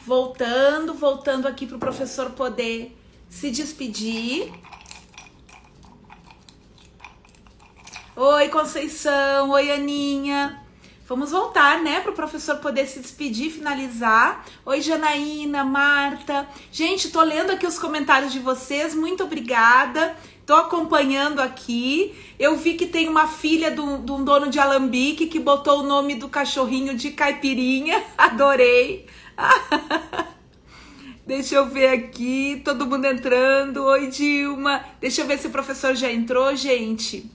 Voltando aqui para o professor poder se despedir. Oi, Conceição. Oi, Aninha. Vamos voltar, né, para o professor poder se despedir, finalizar. Oi, Janaína, Marta. Gente, tô lendo aqui os comentários de vocês. Muito obrigada. Tô acompanhando aqui. Eu vi que tem uma filha de um dono de alambique que botou o nome do cachorrinho de Caipirinha. Adorei. Deixa eu ver aqui, todo mundo entrando. Oi, Dilma. Deixa eu ver se o professor já entrou, gente.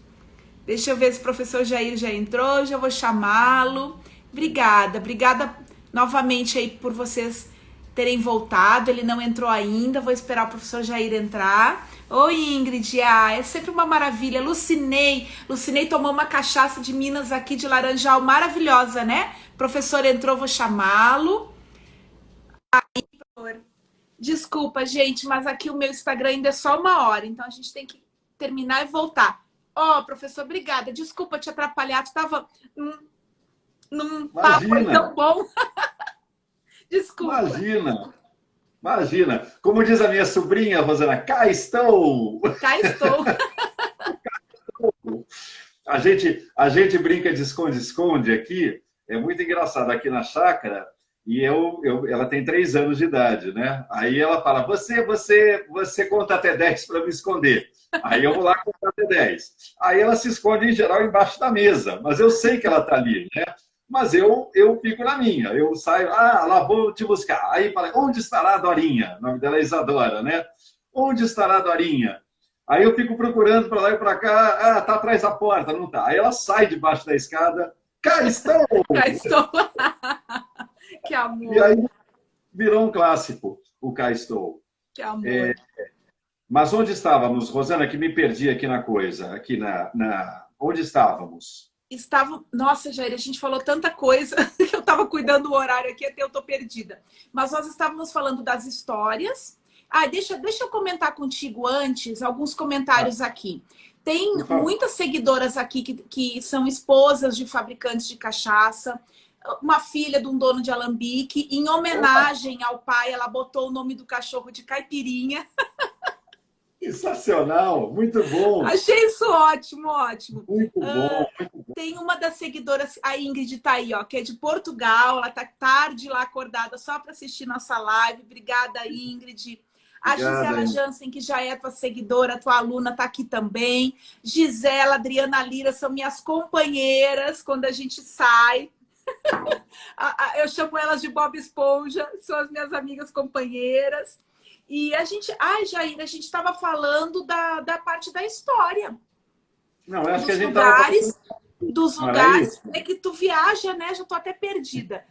Deixa eu ver se o professor Jair já entrou, já vou chamá-lo. Obrigada novamente aí por vocês terem voltado. Ele não entrou ainda, vou esperar o professor Jair entrar. Oi, Ingrid, é sempre uma maravilha. Lucinei tomou uma cachaça de Minas aqui de Laranjal, maravilhosa, né? O professor entrou, vou chamá-lo. Desculpa, gente, mas aqui o meu Instagram ainda é só 1 hora, então a gente tem que terminar e voltar. Professor, obrigada. Desculpa te atrapalhar, tu estava num papo aí tão bom. Desculpa. Imagina. Como diz a minha sobrinha, Rosana, cá estou. Cá estou. A gente brinca de esconde-esconde aqui. É muito engraçado aqui na chácara. E ela tem 3 anos de idade, né? Aí ela fala, você conta até 10 para me esconder. Aí eu vou lá contar até 10. Aí ela se esconde, em geral, embaixo da mesa. Mas eu sei que ela está ali, né? Mas eu fico na minha. Eu saio, lá vou te buscar. Aí fala, onde estará a Dorinha? O nome dela é Isadora, né? Onde estará a Dorinha? Aí eu fico procurando para lá e para cá. Tá atrás da porta, não tá. Aí ela sai debaixo da escada. Cá estou! Cá estou! Que amor! E aí virou um clássico, o Cá estou. Que amor! Mas onde estávamos, Rosana, que me perdi aqui na coisa, aqui onde estávamos? Nossa, Jair, a gente falou tanta coisa que eu estava cuidando do horário aqui, até eu tô perdida. Mas nós estávamos falando das histórias. Deixa eu comentar contigo antes, alguns comentários aqui. Tem muitas seguidoras aqui que são esposas de fabricantes de cachaça, uma filha de um dono de alambique, em homenagem ao pai, ela botou o nome do cachorro de Caipirinha. Sensacional, muito bom. Achei isso ótimo. Muito bom. Tem uma das seguidoras, a Ingrid tá aí, que é de Portugal, ela tá tarde lá acordada só para assistir nossa live. Obrigada, Ingrid. A Gisela Jansen, que já é tua seguidora, tua aluna, tá aqui também. Gisela, Adriana Lira são minhas companheiras quando a gente sai. Eu chamo elas de Bob Esponja, são as minhas amigas companheiras. E a gente, Jair, a gente estava falando da parte da história. Não, eu acho que a gente dos lugares que tu viaja, né? Já tô até perdida.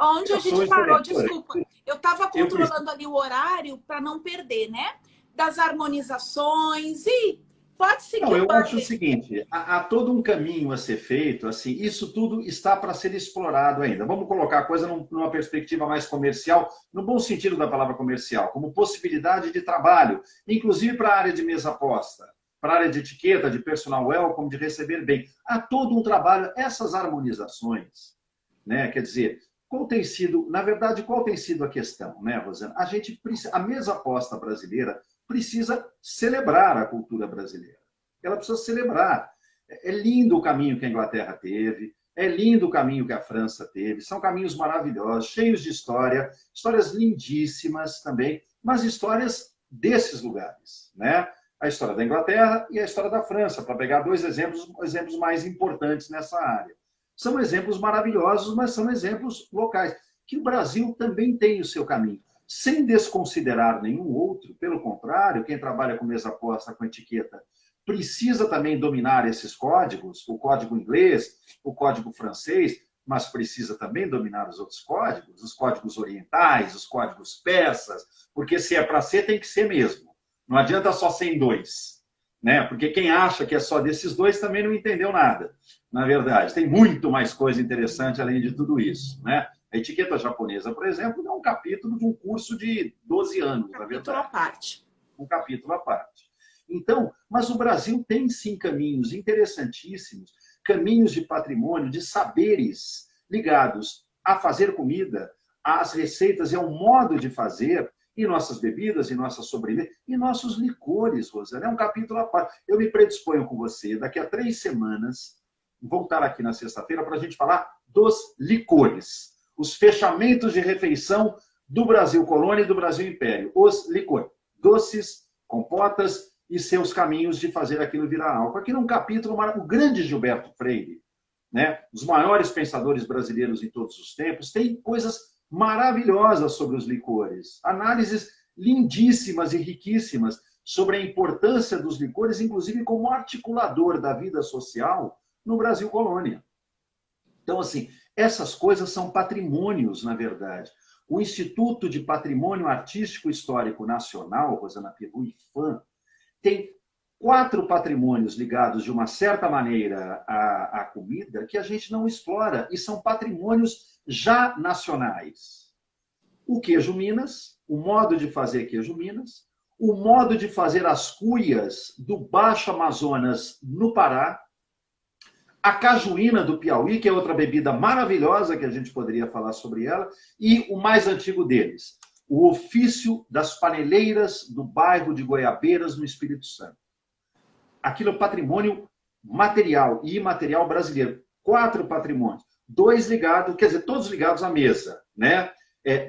Onde a gente parou, desculpa. Eu estava controlando ali o horário para não perder, né? Das harmonizações e pode seguir. Não, eu acho o seguinte, há todo um caminho a ser feito, assim, isso tudo está para ser explorado ainda. Vamos colocar a coisa numa perspectiva mais comercial, no bom sentido da palavra comercial, como possibilidade de trabalho, inclusive para a área de mesa posta, para a área de etiqueta, de personal welcome, de receber bem. Há todo um trabalho, essas harmonizações, né? Quer dizer, qual tem sido a questão, né, Rosana? A mesa posta brasileira precisa celebrar a cultura brasileira. Ela precisa celebrar. É lindo o caminho que a Inglaterra teve, é lindo o caminho que a França teve, são caminhos maravilhosos, cheios de história, histórias lindíssimas também, mas histórias desses lugares, né? A história da Inglaterra e a história da França, para pegar 2 exemplos mais importantes nessa área. São exemplos maravilhosos, mas são exemplos locais, que o Brasil também tem o seu caminho. Sem desconsiderar nenhum outro, pelo contrário, quem trabalha com mesa posta, com etiqueta, precisa também dominar esses códigos, o código inglês, o código francês, mas precisa também dominar os outros códigos, os códigos orientais, os códigos persas, porque se é para ser, tem que ser mesmo. Não adianta só ser em 2, né? Porque quem acha que é só desses 2 também não entendeu nada, na verdade. Tem muito mais coisa interessante além de tudo isso, né? A etiqueta japonesa, por exemplo, é um capítulo de um curso de 12 anos, na verdade. Capítulo à parte. Um capítulo à parte. Então, mas o Brasil tem, sim, caminhos interessantíssimos, caminhos de patrimônio, de saberes ligados a fazer comida, as receitas, é um modo de fazer em nossas bebidas, em nossas sobremesas, em nossos licores, Rosana. É um capítulo à parte. Eu me predisponho com você, daqui a 3 semanas, voltar aqui na sexta-feira para a gente falar dos licores. Os fechamentos de refeição do Brasil Colônia e do Brasil Império. Os licores. Doces, compotas e seus caminhos de fazer aquilo virar álcool. Aqui num capítulo, o grande Gilberto Freire, né, os maiores pensadores brasileiros em todos os tempos, tem coisas maravilhosas sobre os licores. Análises lindíssimas e riquíssimas sobre a importância dos licores, inclusive como articulador da vida social no Brasil Colônia. Então, assim, essas coisas são patrimônios, na verdade. O Instituto de Patrimônio Artístico Histórico Nacional, Rosana Perru, IFAM, tem 4 patrimônios ligados, de uma certa maneira, à comida, que a gente não explora, e são patrimônios já nacionais. O queijo Minas, o modo de fazer queijo Minas, o modo de fazer as cuias do Baixo Amazonas, no Pará, a cajuína do Piauí, que é outra bebida maravilhosa que a gente poderia falar sobre ela, e o mais antigo deles, o ofício das paneleiras do bairro de Goiabeiras, no Espírito Santo. Aquilo é patrimônio material e imaterial brasileiro. 4 patrimônios. 2 ligados, quer dizer, todos ligados à mesa, né?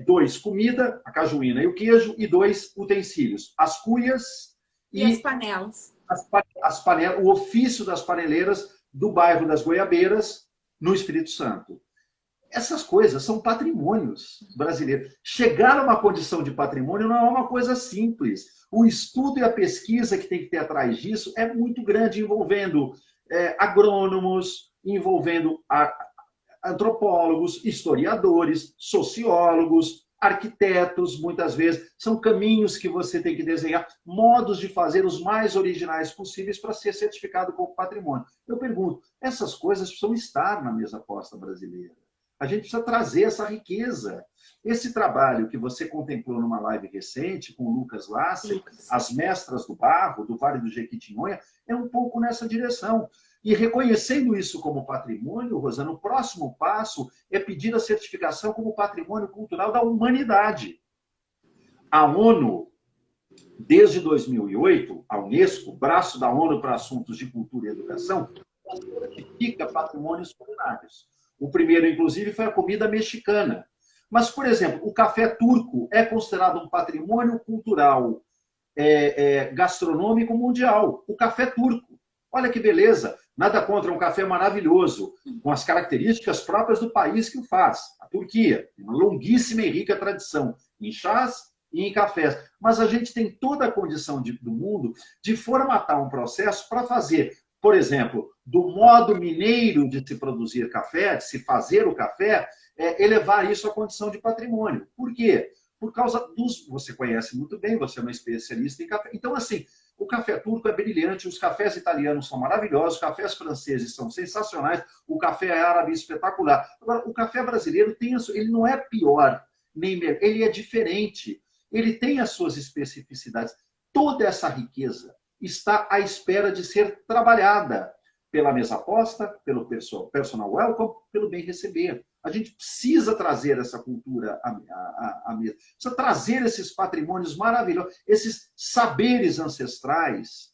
2, comida, a cajuína e o queijo, e 2, utensílios. As cuias e as panelas. As panelas, o ofício das paneleiras do bairro das Goiabeiras, no Espírito Santo. Essas coisas são patrimônios brasileiros. Chegar a uma condição de patrimônio não é uma coisa simples. O estudo e a pesquisa que tem que ter atrás disso é muito grande, envolvendo agrônomos, envolvendo antropólogos, historiadores, sociólogos, arquitetos, muitas vezes. São caminhos que você tem que desenhar, modos de fazer os mais originais possíveis para ser certificado como patrimônio. Eu pergunto, essas coisas precisam estar na mesa posta brasileira. A gente precisa trazer essa riqueza. Esse trabalho que você contemplou numa live recente com o Lucas Lasser, As Mestras do Barro, do Vale do Jequitinhonha, é um pouco nessa direção. E reconhecendo isso como patrimônio, Rosana, o próximo passo é pedir a certificação como patrimônio cultural da humanidade. A ONU, desde 2008, a Unesco, braço da ONU para assuntos de cultura e educação, certifica patrimônios culinários. O primeiro, inclusive, foi a comida mexicana. Mas, por exemplo, o café turco é considerado um patrimônio cultural gastronômico mundial. O café turco. Olha que beleza. Nada contra um café maravilhoso, com as características próprias do país que o faz. A Turquia, uma longuíssima e rica tradição em chás e em cafés. Mas a gente tem toda a condição do mundo de formatar um processo para fazer, por exemplo, do modo mineiro de se produzir café, de se fazer o café, elevar isso à condição de patrimônio. Por quê? Por causa dos... Você conhece muito bem, você é uma especialista em café. Então, assim, o café turco é brilhante, os cafés italianos são maravilhosos, os cafés franceses são sensacionais, o café árabe é espetacular. Agora, o café brasileiro ele não é pior, nem melhor, ele é diferente. Ele tem as suas especificidades. Toda essa riqueza está à espera de ser trabalhada pela mesa posta, pelo personal welcome, pelo bem receber. A gente precisa trazer essa cultura à mesa. Precisa trazer esses patrimônios maravilhosos, esses saberes ancestrais,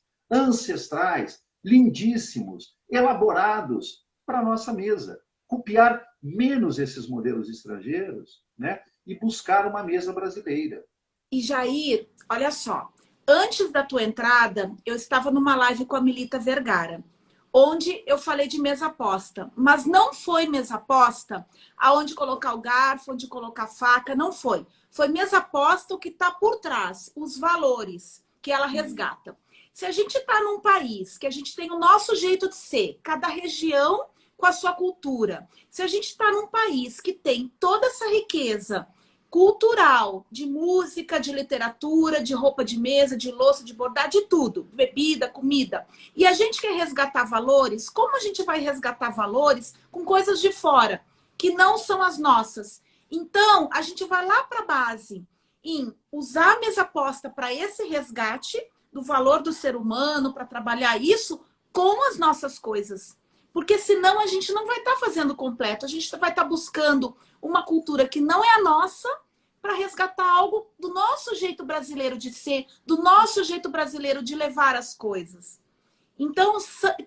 lindíssimos, elaborados para a nossa mesa. Copiar menos esses modelos estrangeiros, né? E buscar uma mesa brasileira. E Jair, olha só, antes da tua entrada, eu estava numa live com a Milita Vergara, onde eu falei de mesa posta, mas não foi mesa posta aonde colocar o garfo, onde colocar a faca, não foi. Foi mesa posta o que está por trás, os valores que ela resgata. Se a gente está num país que a gente tem o nosso jeito de ser, cada região com a sua cultura, se a gente está num país que tem toda essa riqueza cultural, de música, de literatura, de roupa de mesa, de louça, de bordar, de tudo, bebida, comida. E a gente quer resgatar valores, como a gente vai resgatar valores com coisas de fora, que não são as nossas? Então, a gente vai lá para a base, em usar a mesa posta para esse resgate do valor do ser humano, para trabalhar isso com as nossas coisas. Porque senão a gente não vai estar fazendo completo, a gente vai estar buscando uma cultura que não é a nossa para resgatar algo do nosso jeito brasileiro de ser, do nosso jeito brasileiro de levar as coisas. Então,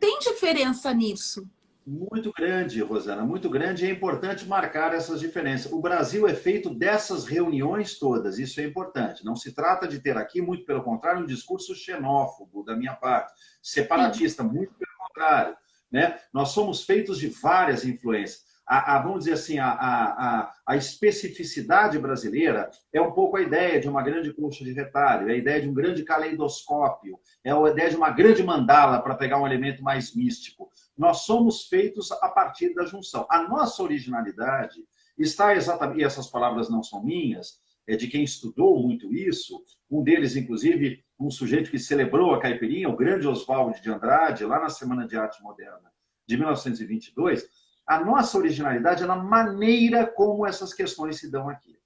tem diferença nisso. Muito grande, Rosana, muito grande, e é importante marcar essas diferenças. O Brasil é feito dessas reuniões todas, isso é importante. Não se trata de ter aqui, muito pelo contrário, um discurso xenófobo da minha parte, separatista, muito pelo contrário. Né? Nós somos feitos de várias influências. Vamos dizer assim, a especificidade brasileira é um pouco a ideia de uma grande colcha de retalho, é a ideia de um grande caleidoscópio, é a ideia de uma grande mandala, para pegar um elemento mais místico. Nós somos feitos a partir da junção. A nossa originalidade está exatamente, e essas palavras não são minhas, é de quem estudou muito isso, um deles, inclusive, um sujeito que celebrou a caipirinha, o grande Oswald de Andrade, lá na Semana de Arte Moderna de 1922, a nossa originalidade é na maneira como essas questões se dão aqui.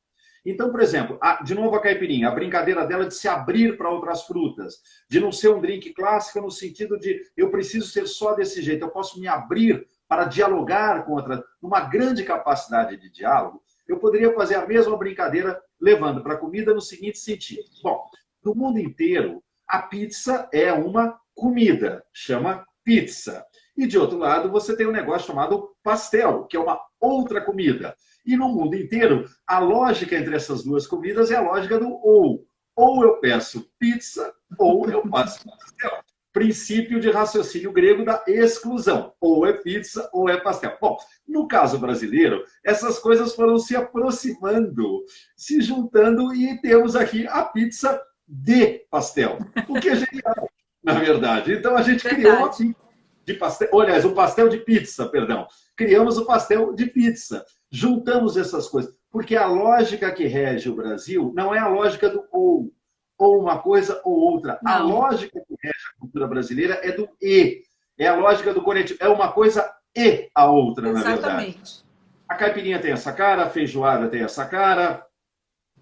Então, por exemplo, de novo a caipirinha, a brincadeira dela de se abrir para outras frutas, de não ser um drink clássico no sentido de eu preciso ser só desse jeito, eu posso me abrir para dialogar com outra, uma grande capacidade de diálogo. Eu poderia fazer a mesma brincadeira levando para a comida no seguinte sentido. Bom, no mundo inteiro, a pizza é uma comida, chama pizza. E, de outro lado, você tem um negócio chamado pastel, que é uma outra comida. E no mundo inteiro, a lógica entre essas duas comidas é a lógica do ou. Ou eu peço pizza, ou eu passo pastel. Princípio de raciocínio grego da exclusão. Ou é pizza, ou é pastel. Bom, no caso brasileiro, essas coisas foram se aproximando, se juntando, e temos aqui a pizza de pastel. O que é genial, na verdade. Então, a gente criou a pizza de pastel, aliás, o pastel de pizza, perdão. Criamos o pastel de pizza. Juntamos essas coisas. Porque a lógica que rege o Brasil não é a lógica do ou uma coisa ou outra. Não. A lógica que rege a cultura brasileira é do e. É a lógica do coletivo. É uma coisa e a outra, na verdade. Exatamente. A caipirinha tem essa cara, a feijoada tem essa cara,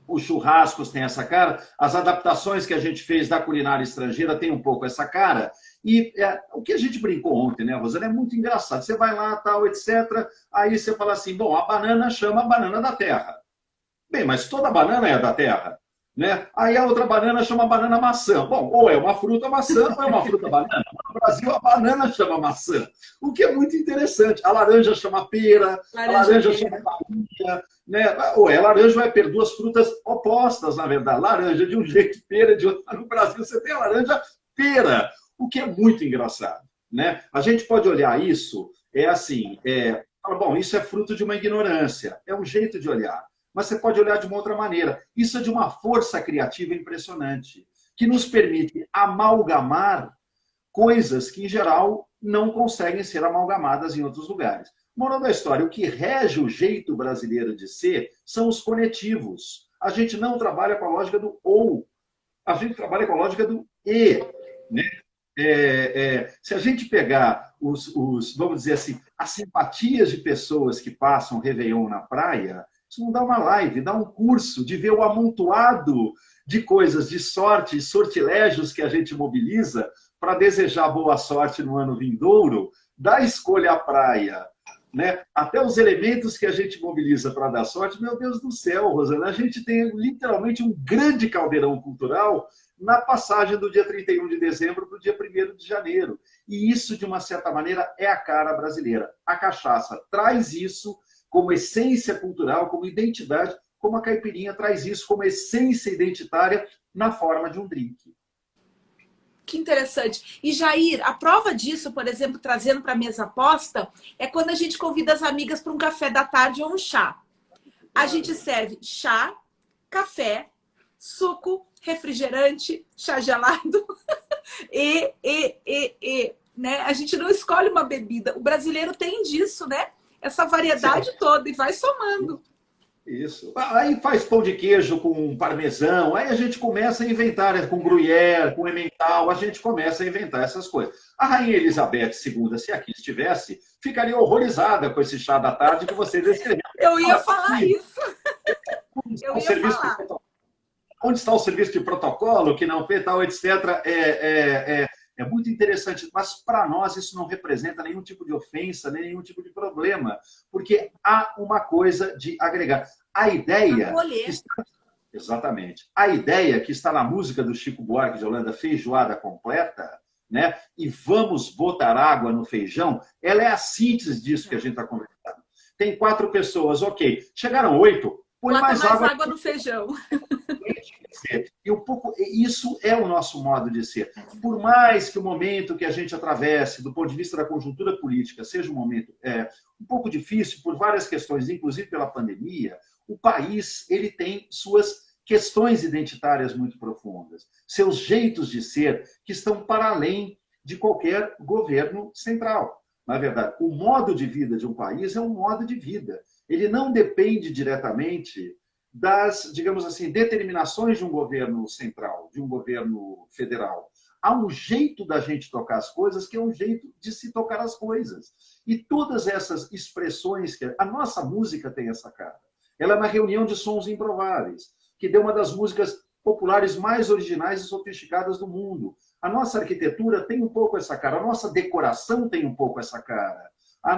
os churrascos têm essa cara, as adaptações que a gente fez da culinária estrangeira tem um pouco essa cara. E o que a gente brincou ontem, né, Rosana, é muito engraçado. Você vai lá, tal, etc. Aí você fala assim, bom, a banana chama a banana da terra. Bem, mas toda banana é da terra. Né? Aí a outra banana chama banana maçã. Bom, ou é uma fruta maçã ou é uma fruta banana. No Brasil, a banana chama maçã. O que é muito interessante. A laranja chama pera, a laranja chama baunilha. Né? Ou é laranja ou é pera. Duas frutas opostas, na verdade. Laranja de um jeito, pera de outro. No Brasil, você tem a laranja pera. O que é muito engraçado. Né? A gente pode olhar isso, bom, isso é fruto de uma ignorância. É um jeito de olhar. Mas você pode olhar de uma outra maneira. Isso é de uma força criativa impressionante, que nos permite amalgamar coisas que, em geral, não conseguem ser amalgamadas em outros lugares. Moral da história, o que rege o jeito brasileiro de ser são os conetivos. A gente não trabalha com a lógica do ou, a gente trabalha com a lógica do e. Né? Se a gente pegar vamos dizer assim, as simpatias de pessoas que passam Réveillon na praia, isso não dá uma live, dá um curso de ver o amontoado de coisas, de sorte, sortilégios que a gente mobiliza para desejar boa sorte no ano vindouro, da escolha à praia, né? Até os elementos que a gente mobiliza para dar sorte, meu Deus do céu, Rosana, a gente tem literalmente um grande caldeirão cultural na passagem do dia 31 de dezembro para o dia 1º de janeiro. E isso, de uma certa maneira, é a cara brasileira. A cachaça traz isso como essência cultural, como identidade, como a caipirinha traz isso como essência identitária na forma de um drink. Que interessante. E, Jair, a prova disso, por exemplo, trazendo para a mesa aposta, é quando a gente convida as amigas para um café da tarde ou um chá. A gente serve chá, café, suco, refrigerante, chá gelado né? A gente não escolhe uma bebida. O brasileiro tem disso, né? Essa variedade toda e vai somando. Isso. Aí faz pão de queijo com parmesão, aí a gente começa a inventar, com gruyère, com emmental, a gente começa a inventar essas coisas. A Rainha Elizabeth II, se aqui estivesse, ficaria horrorizada com esse chá da tarde que vocês escreveram. Eu ia falar isso. Eu ia falar. Onde está o serviço de protocolo que não fez tal, etc. É muito interessante, mas para nós isso não representa nenhum tipo de ofensa, nenhum tipo de problema, porque há uma coisa de agregar. A ideia que Acolher. está... Exatamente. A ideia que está na música do Chico Buarque de Holanda, feijoada completa, né? E vamos botar água no feijão, ela é a síntese disso que a gente está conversando. Tem 4 pessoas, ok. Chegaram 8, põe Bota mais mais água. água no feijão. E um pouco, isso é o nosso modo de ser. Por mais que o momento que a gente atravesse, do ponto de vista da conjuntura política, seja um momento um pouco difícil, por várias questões, inclusive pela pandemia, o país ele tem suas questões identitárias muito profundas, seus jeitos de ser que estão para além de qualquer governo central. Na verdade, o modo de vida de um país é um modo de vida. Ele não depende diretamente das, digamos assim, determinações de um governo central, de um governo federal. Há um jeito da gente tocar as coisas que é um jeito de se tocar as coisas. E todas essas expressões, que a nossa música tem essa cara. Ela é uma reunião de sons improváveis, que deu uma das músicas populares mais originais e sofisticadas do mundo. A nossa arquitetura tem um pouco essa cara, a nossa decoração tem um pouco essa cara, a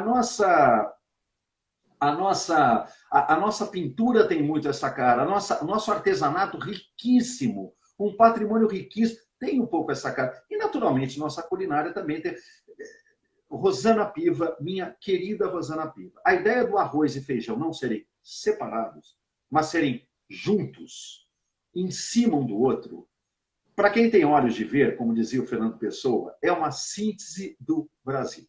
nossa pintura tem muito essa cara, o nosso artesanato riquíssimo, um patrimônio riquíssimo, tem um pouco essa cara. E, naturalmente, nossa culinária também tem. Rosana Piva, minha querida Rosana Piva, a ideia do arroz e feijão não serem separados, mas serem juntos, em cima um do outro, para quem tem olhos de ver, como dizia o Fernando Pessoa, é uma síntese do Brasil,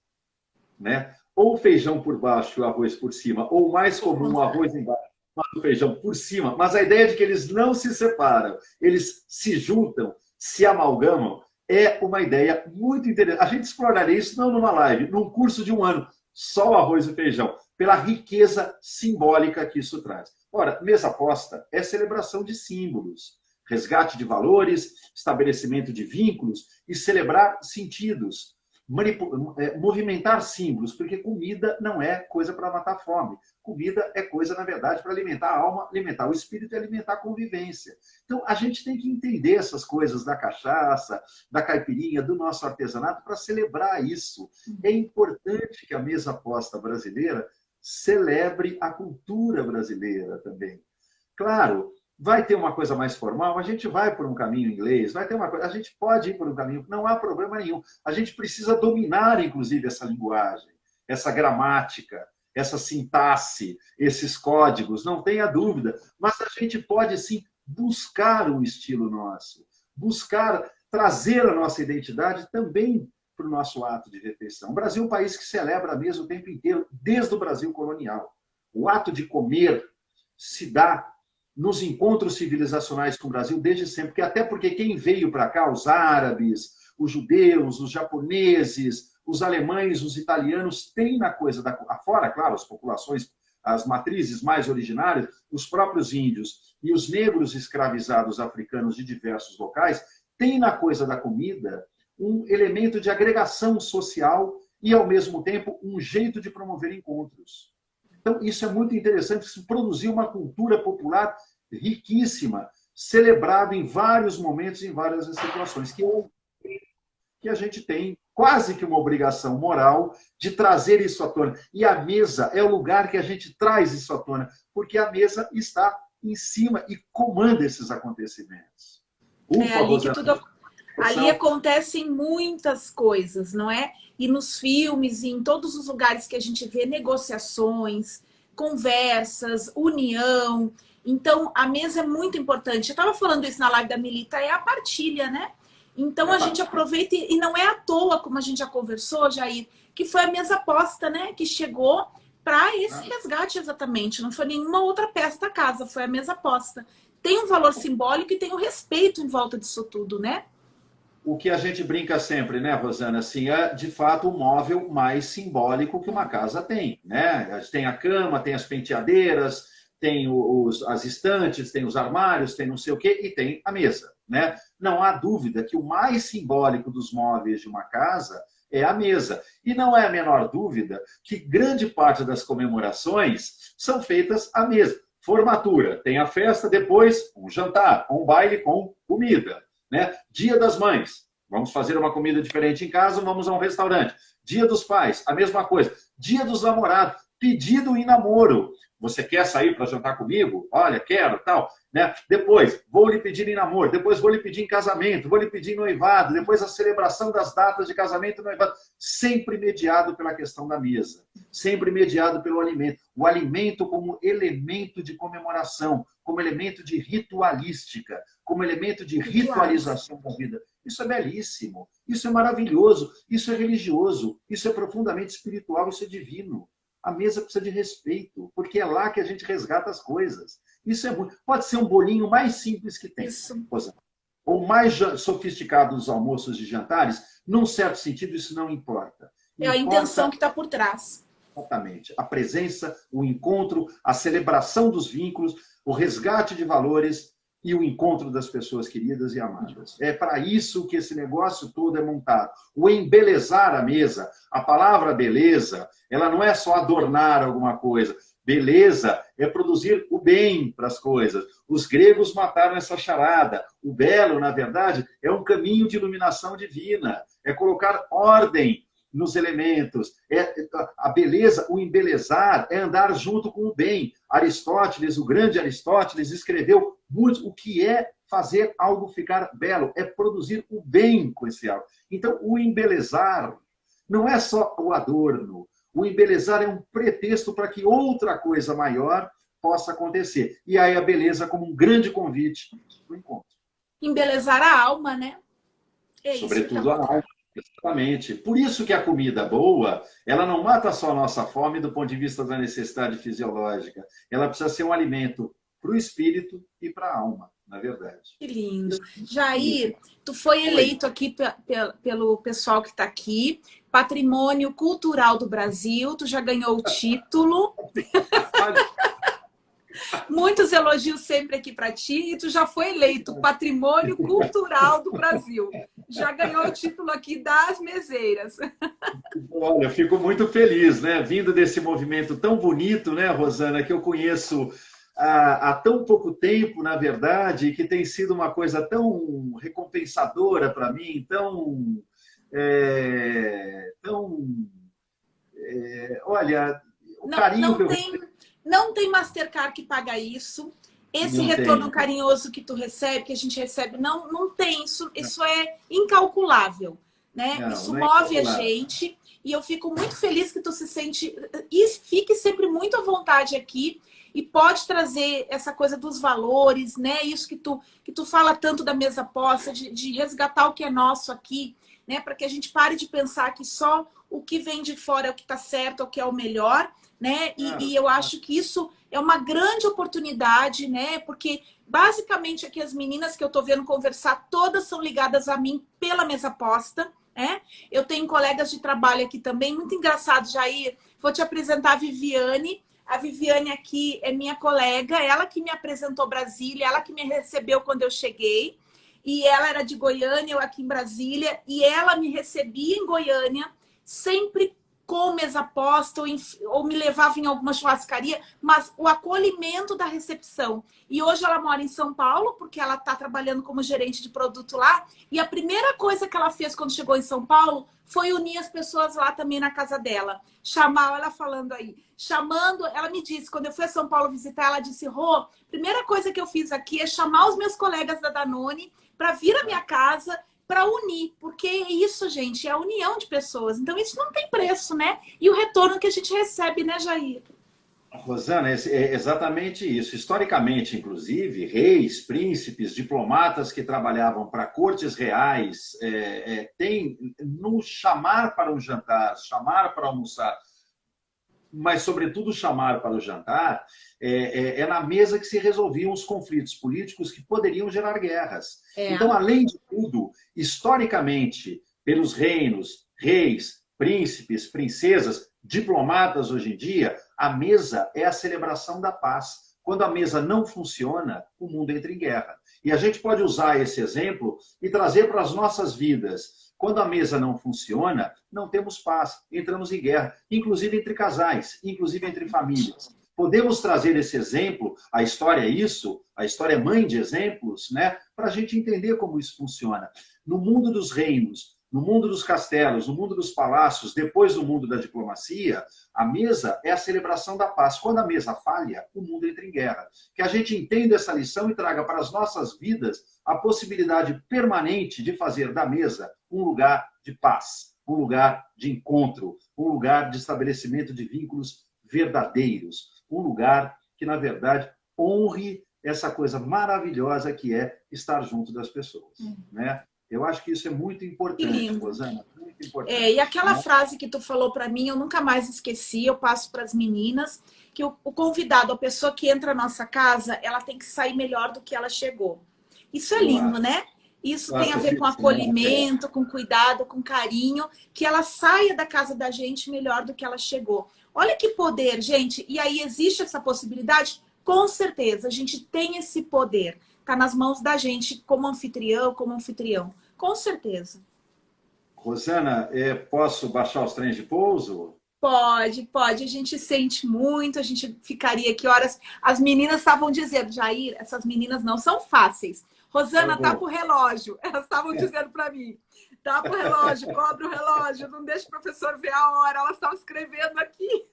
né? Ou o feijão por baixo e o arroz por cima, ou o mais comum, o arroz embaixo e o feijão por cima, mas a ideia de que eles não se separam, eles se juntam, se amalgamam, é uma ideia muito interessante. A gente exploraria isso não numa live, num curso de 1 ano, só o arroz e feijão, pela riqueza simbólica que isso traz. Ora, mesa posta é celebração de símbolos, resgate de valores, estabelecimento de vínculos e celebrar sentidos, movimentar símbolos, porque comida não é coisa para matar fome. Comida é coisa, na verdade, para alimentar a alma, alimentar o espírito e alimentar a convivência. Então, a gente tem que entender essas coisas da cachaça, da caipirinha, do nosso artesanato, para celebrar isso. É importante que a mesa posta brasileira celebre a cultura brasileira também. Claro, vai ter uma coisa mais formal, a gente vai por um caminho inglês, vai ter uma coisa, a gente pode ir por um caminho, não há problema nenhum. A gente precisa dominar, inclusive, essa linguagem, essa gramática, essa sintaxe, esses códigos, não tenha dúvida. Mas a gente pode, sim, buscar um estilo nosso, buscar trazer a nossa identidade também para o nosso ato de refeição. O Brasil é um país que celebra a mesa o tempo inteiro, desde o Brasil colonial. O ato de comer se dá nos encontros civilizacionais com o Brasil desde sempre, até porque quem veio para cá, os árabes, os judeus, os japoneses, os alemães, os italianos, têm na coisa da... Fora, claro, as populações, as matrizes mais originárias, os próprios índios e os negros escravizados africanos de diversos locais, têm na coisa da comida um elemento de agregação social e, ao mesmo tempo, um jeito de promover encontros. Então, isso é muito interessante, isso produziu uma cultura popular riquíssima, celebrada em vários momentos, em várias situações, que a gente tem quase que uma obrigação moral de trazer isso à tona. E a mesa é o lugar que a gente traz isso à tona, porque a mesa está em cima e comanda esses acontecimentos. Ali acontecem muitas coisas, não é? E nos filmes, e em todos os lugares que a gente vê negociações, conversas, união. Então, a mesa é muito importante. Eu estava falando isso na live da Milita, é a partilha, né? Então, a gente aproveita, e não é à toa, como a gente já conversou, Jair, que foi a mesa posta, né? Que chegou para esse resgate exatamente. Não foi nenhuma outra peça da casa, foi a mesa posta. Tem um valor simbólico e tem o respeito em volta disso tudo, né? O que a gente brinca sempre, né, Rosana? Assim, é de fato o móvel mais simbólico que uma casa tem, né? Tem a cama, tem as penteadeiras, tem as estantes, tem os armários, tem não sei o quê, e tem a mesa, né? Não há dúvida que o mais simbólico dos móveis de uma casa é a mesa. E não é a menor dúvida que grande parte das comemorações são feitas à mesa. Formatura, tem a festa, depois um jantar, um baile com comida. Né? Dia das Mães, Vamos fazer uma comida diferente em casa, vamos a um restaurante. Dia dos Pais, a mesma coisa. Dia dos Namorados, pedido em namoro. Você quer sair para jantar comigo? Olha, quero, tal. Né? Depois, vou lhe pedir em namoro. Depois, vou lhe pedir em casamento. Vou lhe pedir em noivado. Depois, a celebração das datas de casamento e noivado. Sempre mediado pela questão da mesa. Sempre mediado pelo alimento. O alimento como elemento de comemoração, como elemento de ritualística, como elemento de ritualização da vida. Isso é belíssimo. Isso é maravilhoso. Isso é religioso. Isso é profundamente espiritual. Isso é divino. A mesa precisa de respeito, porque é lá que a gente resgata as coisas. Isso é muito. Pode ser um bolinho mais simples que tem. Isso. Ou mais sofisticado dos almoços e jantares, num certo sentido, isso não importa. É a intenção que está por trás. Exatamente. A presença, o encontro, a celebração dos vínculos, o resgate de valores e o encontro das pessoas queridas e amadas. É para isso que esse negócio todo é montado. O embelezar a mesa. A palavra beleza, ela não é só adornar alguma coisa. Beleza é produzir o bem para as coisas. Os gregos mataram essa charada. O belo, na verdade, é um caminho de iluminação divina. É colocar ordem nos elementos. A beleza, o embelezar, é andar junto com o bem. Aristóteles, o grande Aristóteles, escreveu muito o que é fazer algo ficar belo, é produzir o bem com esse algo. Então, o embelezar não é só o adorno. O embelezar é um pretexto para que outra coisa maior possa acontecer. E aí a beleza como um grande convite para o encontro. Embelezar a alma, né? Sobretudo a alma. Exatamente. Por isso que a comida boa, ela não mata só a nossa fome do ponto de vista da necessidade fisiológica. Ela precisa ser um alimento para o espírito e para a alma, na verdade. Que lindo. Jair, tu foi eleito aqui pelo pessoal que está aqui, Patrimônio Cultural do Brasil, tu já ganhou o título. Muitos elogios sempre aqui para ti e tu já foi eleito Patrimônio Cultural do Brasil. Já ganhou o título aqui das meseiras. Olha, eu fico muito feliz, né? Vindo desse movimento tão bonito, né, Rosana, que eu conheço há tão pouco tempo, na verdade, que tem sido uma coisa tão recompensadora para mim, olha, o carinho que eu... Não tem Mastercard que paga isso. Esse retorno carinhoso que tu recebe, que a gente recebe, não tem. Isso é incalculável, né? Isso move a gente. E eu fico muito feliz que tu se sente... E fique sempre muito à vontade aqui. E pode trazer essa coisa dos valores, né? Isso que tu fala tanto da mesa posta, de resgatar o que é nosso aqui, né? Para que a gente pare de pensar que só o que vem de fora é o que está certo, é o que é o melhor, né? E eu acho que isso é uma grande oportunidade, né? Porque basicamente aqui as meninas que eu tô vendo conversar, todas são ligadas a mim pela mesa posta, né? Eu tenho colegas de trabalho aqui também, muito engraçado, Jair. Vou te apresentar a Viviane. A Viviane aqui é minha colega, ela que me apresentou Brasília, ela que me recebeu quando eu cheguei. E ela era de Goiânia, eu aqui em Brasília, e ela me recebia em Goiânia, sempre com mesa posta, ou me levava em alguma churrascaria, mas o acolhimento da recepção. E hoje ela mora em São Paulo, porque ela está trabalhando como gerente de produto lá, e a primeira coisa que ela fez quando chegou em São Paulo foi unir as pessoas lá também na casa dela. Chamar, ela falando aí, chamando, ela me disse, quando eu fui a São Paulo visitar, ela disse, Rô, primeira coisa que eu fiz aqui é chamar os meus colegas da Danone para vir à minha casa, para unir, porque é isso, gente, é a união de pessoas. Então, isso não tem preço, né? E o retorno que a gente recebe, né, Jair? Rosana, é exatamente isso. Historicamente, inclusive, reis, príncipes, diplomatas que trabalhavam para cortes reais têm no chamar para um jantar, chamar para almoçar, mas, sobretudo, chamar para o jantar, é na mesa que se resolviam os conflitos políticos que poderiam gerar guerras. Então, além de tudo, historicamente, pelos reinos, reis, príncipes, princesas, diplomatas hoje em dia, a mesa é a celebração da paz. Quando a mesa não funciona, o mundo entra em guerra. E a gente pode usar esse exemplo e trazer para as nossas vidas. Quando a mesa não funciona, não temos paz, entramos em guerra, inclusive entre casais, inclusive entre famílias. Podemos trazer esse exemplo, a história é isso, a história é mãe de exemplos, né, para a gente entender como isso funciona. No mundo dos reinos, no mundo dos castelos, no mundo dos palácios, depois no mundo da diplomacia, a mesa é a celebração da paz. Quando a mesa falha, o mundo entra em guerra. Que a gente entenda essa lição e traga para as nossas vidas a possibilidade permanente de fazer da mesa um lugar de paz, um lugar de encontro, um lugar de estabelecimento de vínculos verdadeiros, um lugar que, na verdade, honre essa coisa maravilhosa que é estar junto das pessoas, né? Eu acho que isso é muito importante, Rosana, muito importante. E aquela frase que tu falou para mim, eu nunca mais esqueci, eu passo para as meninas, que o convidado, a pessoa que entra na nossa casa, ela tem que sair melhor do que ela chegou. Isso é lindo, né? Isso tem a ver com acolhimento, com cuidado, com carinho, que ela saia da casa da gente melhor do que ela chegou. Olha que poder, gente. E aí existe essa possibilidade? Com certeza, a gente tem esse poder. Está nas mãos da gente como anfitrião, como anfitrião. Com certeza. Rosana, posso baixar os trens de pouso? Pode, pode. A gente sente muito, a gente ficaria aqui horas. As meninas estavam dizendo, Jair, essas meninas não são fáceis. Rosana, tá pro relógio. Elas estavam dizendo para mim. Tá pro relógio, cobre o relógio, não deixa o professor ver a hora. Elas estavam escrevendo aqui.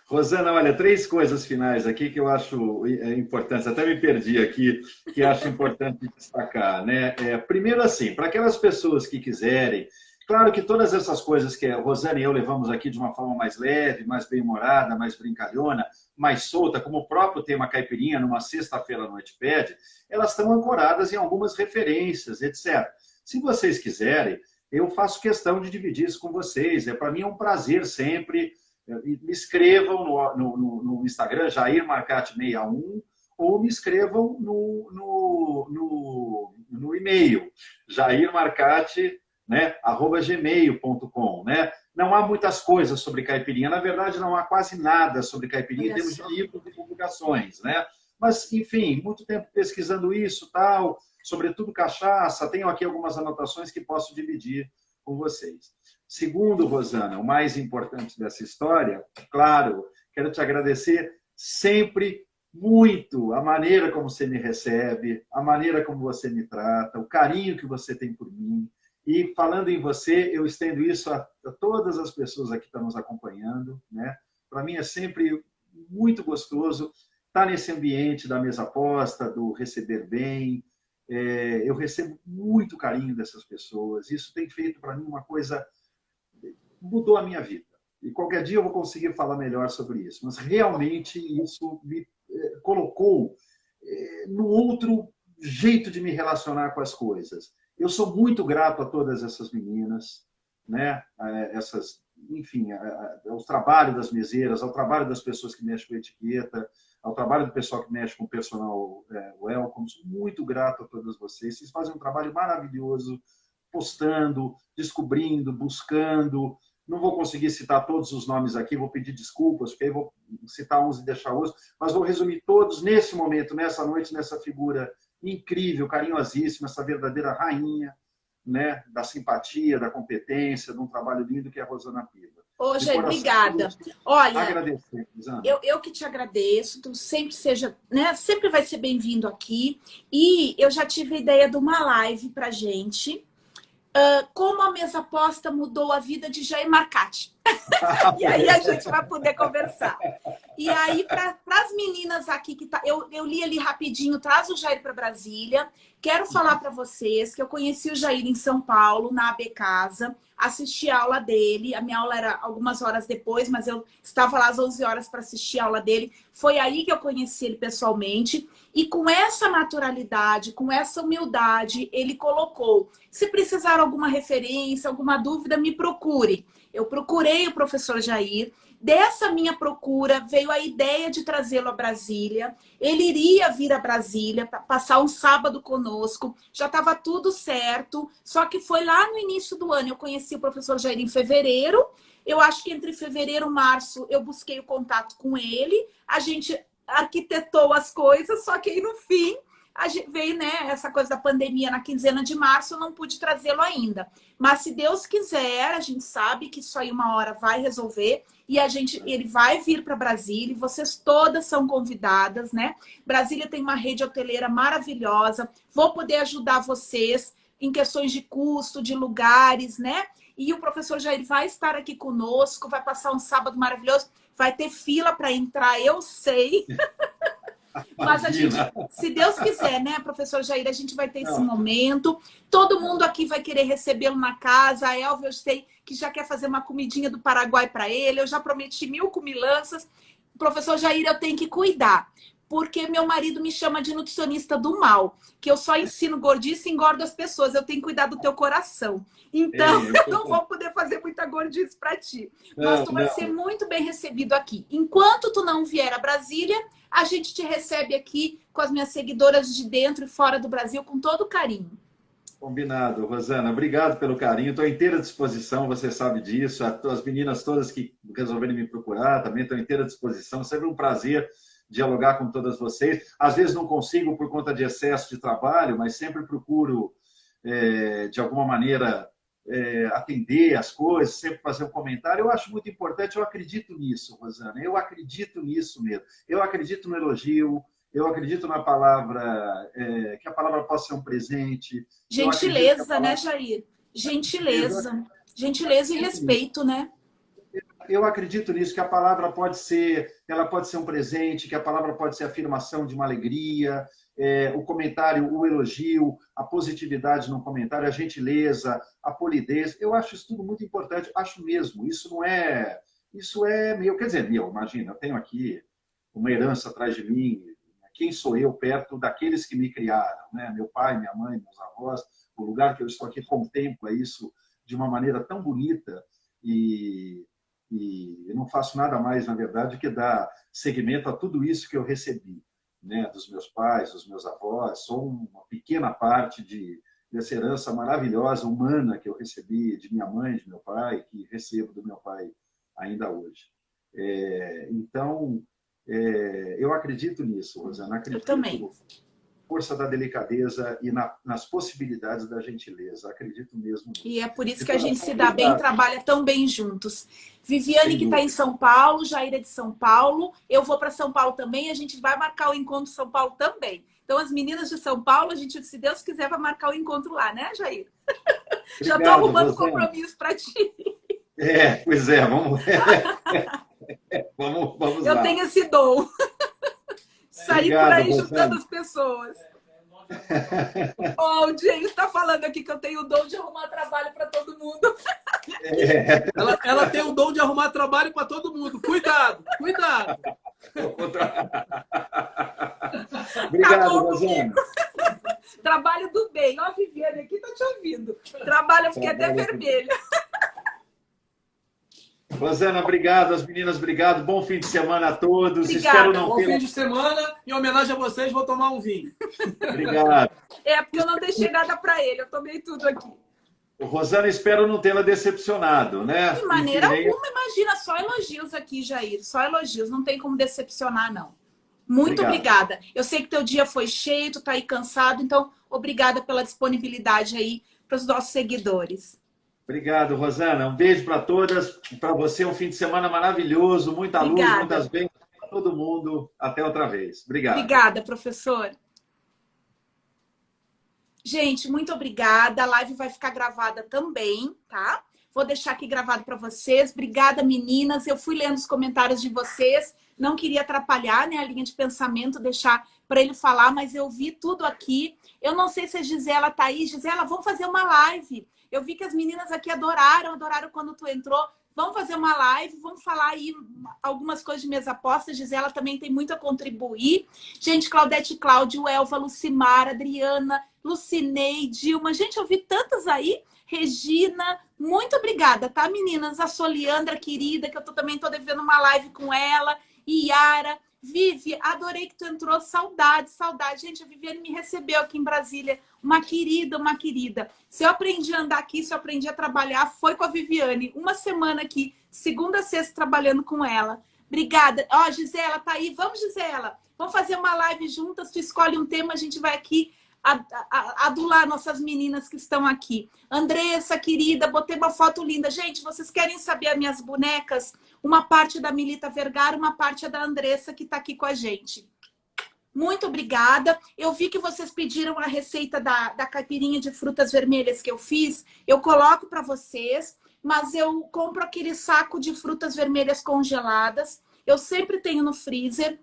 Rosana, olha, 3 coisas finais aqui que eu acho importantes. Até me perdi aqui, que acho importante destacar, né? Primeiro, assim, para aquelas pessoas que quiserem, claro que todas essas coisas que a Rosana e eu levamos aqui de uma forma mais leve, mais bem-humorada, mais brincalhona, mais solta, como o próprio tema Caipirinha, numa sexta-feira à noite pede, elas estão ancoradas em algumas referências, etc. Se vocês quiserem, eu faço questão de dividir isso com vocês. Para mim é um prazer sempre. Me escrevam no Instagram, Jair Marcati 61, ou me escrevam no e-mail, jairmarcati, né, @gmail.com, né? Não há muitas coisas sobre caipirinha. Na verdade, não há quase nada sobre caipirinha em termos de livros e publicações, né? Mas, enfim, muito tempo pesquisando isso, tal, sobretudo cachaça. Tenho aqui algumas anotações que posso dividir com vocês. Segundo, Rosana, o mais importante dessa história, claro, quero te agradecer sempre muito a maneira como você me recebe, a maneira como você me trata, o carinho que você tem por mim. E falando em você, eu estendo isso a todas as pessoas aqui que estão nos acompanhando, né? Para mim é sempre muito gostoso estar nesse ambiente da mesa posta, do receber bem. Eu recebo muito carinho dessas pessoas. Isso tem feito para mim uma coisa... mudou a minha vida. E qualquer dia eu vou conseguir falar melhor sobre isso. Mas realmente isso me colocou no outro jeito de me relacionar com as coisas. Eu sou muito grato a todas essas meninas, né? Enfim, ao trabalho das meseiras, ao trabalho das pessoas que mexem com etiqueta, ao trabalho do pessoal que mexe com o personal welcome. Sou muito grato a todas vocês. Vocês fazem um trabalho maravilhoso, postando, descobrindo, buscando. Não vou conseguir citar todos os nomes aqui, vou pedir desculpas, porque aí vou citar uns e deixar outros, mas vou resumir todos nesse momento, nessa noite, nessa figura incrível, carinhosíssima, essa verdadeira rainha, né, da simpatia, da competência, de um trabalho lindo que é a Rosana Piva. Ô, Jair, obrigada. Olha, agradecer, eu que te agradeço, tu sempre seja, né, sempre vai ser bem-vindo aqui. E eu já tive a ideia de uma live pra gente. Como a mesa posta mudou a vida de Jair Marcati. E aí a gente vai poder conversar. E aí, para as meninas aqui, eu li ali rapidinho, traz o Jair para Brasília. Quero falar para vocês que eu conheci o Jair em São Paulo, na AB Casa, assisti a aula dele. A minha aula era algumas horas depois, mas eu estava lá às 11 horas para assistir a aula dele. Foi aí que eu conheci ele pessoalmente. E com essa naturalidade, com essa humildade, ele colocou: se precisar alguma referência, alguma dúvida, me procure. Eu procurei o professor Jair. Dessa minha procura veio a ideia de trazê-lo a Brasília. Ele iria vir a Brasília para passar um sábado conosco. Já estava tudo certo, só que foi lá no início do ano. Eu conheci o professor Jair em fevereiro. Eu acho que entre fevereiro e março eu busquei o contato com ele. A gente arquitetou as coisas, só que aí no fim veio, né, essa coisa da pandemia na quinzena de março, eu não pude trazê-lo ainda. Mas se Deus quiser, a gente sabe que isso aí uma hora vai resolver. e ele vai vir para Brasília, e vocês todas são convidadas, né? Brasília tem uma rede hoteleira maravilhosa, vou poder ajudar vocês em questões de custo, de lugares, né? E o professor Jair vai estar aqui conosco, vai passar um sábado maravilhoso, vai ter fila para entrar, eu sei. Mas a gente, se Deus quiser, né, professor Jair, a gente vai ter esse momento. Todo mundo aqui vai querer recebê-lo na casa. A Elvia, eu sei que já quer fazer uma comidinha do Paraguai para ele. Eu já prometi 1000 comilanças. Professor Jair, eu tenho que cuidar. Porque meu marido me chama de nutricionista do mal. Que eu só ensino gordice e engordo as pessoas. Eu tenho que cuidar do teu coração. Então, eu não vou poder fazer muita gordice para ti. Mas tu vai ser muito bem recebido aqui. Enquanto tu não vier a Brasília, a gente te recebe aqui com as minhas seguidoras de dentro e fora do Brasil com todo carinho. Combinado, Rosana. Obrigado pelo carinho. Estou à inteira disposição, você sabe disso. As meninas todas que resolverem me procurar também estão à inteira disposição. Sempre um prazer dialogar com todas vocês. Às vezes não consigo por conta de excesso de trabalho, mas sempre procuro, de alguma maneira, atender as coisas, sempre fazer um comentário. Eu acho muito importante, eu acredito nisso, Rosana. Eu acredito nisso mesmo. Eu acredito no elogio, eu acredito na palavra, que a palavra possa ser um presente. Gentileza, palavra... né, Jair? Gentileza. Gentileza e respeito, né? Eu acredito nisso, que a palavra ela pode ser um presente, que a palavra pode ser afirmação de uma alegria, o comentário, o elogio, a positividade no comentário, a gentileza, a polidez. Eu acho isso tudo muito importante, acho mesmo. Isso é meu, quer dizer, meu, imagina, eu tenho aqui uma herança atrás de mim. Quem sou eu perto daqueles que me criaram, né? Meu pai, minha mãe, meus avós, o lugar que eu estou aqui contempla isso de uma maneira tão bonita e eu não faço nada mais, na verdade, que dar seguimento a tudo isso que eu recebi, né? Dos meus pais, dos meus avós. Sou uma pequena parte dessa herança maravilhosa, humana, que eu recebi de minha mãe, de meu pai, que recebo do meu pai ainda hoje. Então, eu acredito nisso, Rosana. Acredito eu também. Na força da delicadeza e nas possibilidades da gentileza. Acredito mesmo nisso. E é por isso que a gente se dá bem, trabalha tão bem juntos. Viviane, que está em São Paulo, Jair é de São Paulo. Eu vou para São Paulo também. A gente vai marcar o encontro em São Paulo também. Então, as meninas de São Paulo, a gente, se Deus quiser, vai marcar o encontro lá, né, Jair? Obrigado, já estou arrumando compromisso para ti. Pois é, vamos... vamos eu lá. tenho esse dom. Sair por aí juntando as pessoas. O James está falando aqui que eu tenho o dom de arrumar trabalho para todo mundo. Ela tem o dom de arrumar trabalho para todo mundo. Cuidado, cuidado. Obrigado, Rosana. Trabalho do bem. Ó, a Viviane aqui tá te ouvindo. Trabalho, fiquei até vermelha. Rosana, obrigado. As meninas, obrigado. Bom fim de semana a todos. Obrigada. Espero não Bom fim de semana. Em homenagem a vocês, vou tomar um vinho. Obrigado. Porque eu não deixei nada para ele. Eu tomei tudo aqui. Rosana, espero não tê-la decepcionado, né? De maneira alguma, imagina. Só elogios aqui, Jair. Só elogios. Não tem como decepcionar, não. Muito obrigada. Eu sei que teu dia foi cheio, tu tá aí cansado. Então, obrigada pela disponibilidade aí para os nossos seguidores. Obrigado, Rosana. Um beijo para todas. Para você, um fim de semana maravilhoso. Muita luz, muitas bênçãos para todo mundo. Até outra vez. Obrigado. Obrigada, professor. Gente, muito obrigada. A live vai ficar gravada também, tá? Vou deixar aqui gravado para vocês. Obrigada, meninas. Eu fui lendo os comentários de vocês. Não queria atrapalhar, né, a linha de pensamento, deixar para ele falar, mas eu vi tudo aqui. Eu não sei se a Gisela tá aí. Gisela, vamos fazer uma live. Eu vi que as meninas aqui adoraram quando tu entrou. Vamos fazer uma live, vamos falar aí algumas coisas de mesa aposta. Gisela também tem muito a contribuir. Gente, Claudete, Cláudio, Elva, Lucimar, Adriana, Lucinei, Dilma. Gente, eu vi tantas aí. Regina, muito obrigada, tá, meninas? A Soliandra, querida, que eu também tô devendo uma live com ela. Yara, Vivi, adorei que tu entrou. Saudade, saudade. Gente, a Viviane me recebeu aqui em Brasília. Uma querida, uma querida. Se eu aprendi a andar aqui, se eu aprendi a trabalhar, foi com a Viviane. Uma semana aqui, segunda a sexta, trabalhando com ela. Obrigada. Ó, Gisela, tá aí. Vamos, Gisela. Vamos fazer uma live juntas. Tu escolhe um tema, a gente vai aqui adular nossas meninas que estão aqui. Andressa, querida, botei uma foto linda. Gente, vocês querem saber as minhas bonecas? Uma parte da Milita Vergara, uma parte é da Andressa, que está aqui com a gente. Muito obrigada. Eu vi que vocês pediram a receita da caipirinha de frutas vermelhas que eu fiz. Eu coloco para vocês, mas eu compro aquele saco de frutas vermelhas congeladas. Eu sempre tenho no freezer,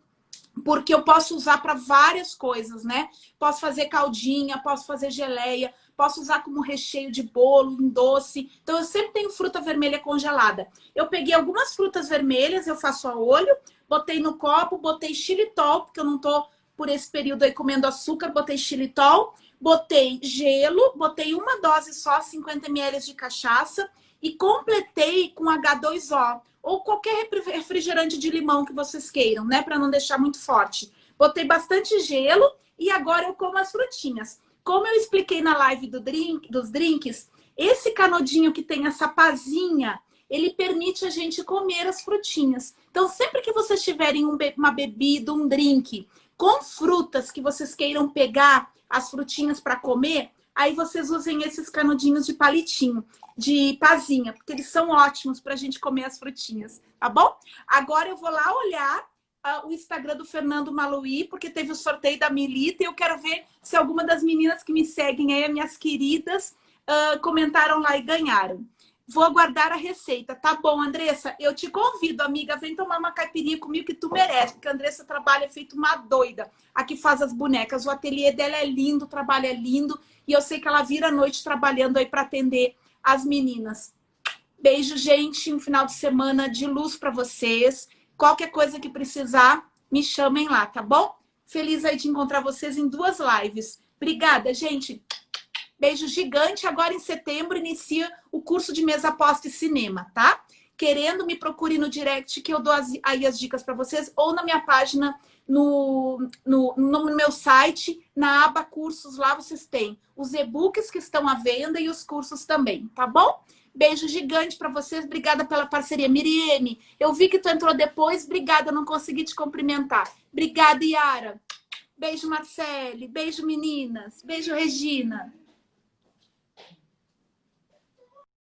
porque eu posso usar para várias coisas, né? Posso fazer caldinha, posso fazer geleia, posso usar como recheio de bolo, em doce. Então, eu sempre tenho fruta vermelha congelada. Eu peguei algumas frutas vermelhas, eu faço a olho, botei no copo, botei xilitol, porque eu não tô por esse período aí comendo açúcar, botei xilitol, botei gelo, botei uma dose só, 50 ml de cachaça, e completei com H2O, ou qualquer refrigerante de limão que vocês queiram, né? Para não deixar muito forte. Botei bastante gelo e agora eu como as frutinhas. Como eu expliquei na live dos drinks, esse canudinho que tem essa pazinha, ele permite a gente comer as frutinhas. Então, sempre que vocês tiverem uma bebida, um drink com frutas que vocês queiram pegar as frutinhas para comer, aí vocês usem esses canudinhos de palitinho, de pazinha, porque eles são ótimos para a gente comer as frutinhas, tá bom? Agora eu vou lá olhar o Instagram do Fernando Maluí, porque teve o sorteio da Milita, e eu quero ver se alguma das meninas que me seguem aí, minhas queridas, comentaram lá e ganharam. Vou aguardar a receita. Tá bom, Andressa? Eu te convido, amiga, vem tomar uma caipirinha comigo que tu merece, porque a Andressa trabalha feito uma doida. Aqui faz as bonecas. O ateliê dela é lindo, o trabalho é lindo. E eu sei que ela vira a noite trabalhando aí para atender as meninas. Beijo, gente. Um final de semana de luz para vocês. Qualquer coisa que precisar, me chamem lá, tá bom? Feliz aí de encontrar vocês em 2 lives. Obrigada, gente. Beijo gigante. Agora em setembro inicia o curso de mesa posta e cinema, tá? Querendo, me procure no direct que eu dou aí as dicas para vocês, ou na minha página, no meu site, na aba cursos, lá vocês têm os e-books que estão à venda e os cursos também, tá bom? Beijo gigante para vocês. Obrigada pela parceria. Miriene, eu vi que tu entrou depois. Obrigada, eu não consegui te cumprimentar. Obrigada, Yara. Beijo, Marcele. Beijo, meninas. Beijo, Regina.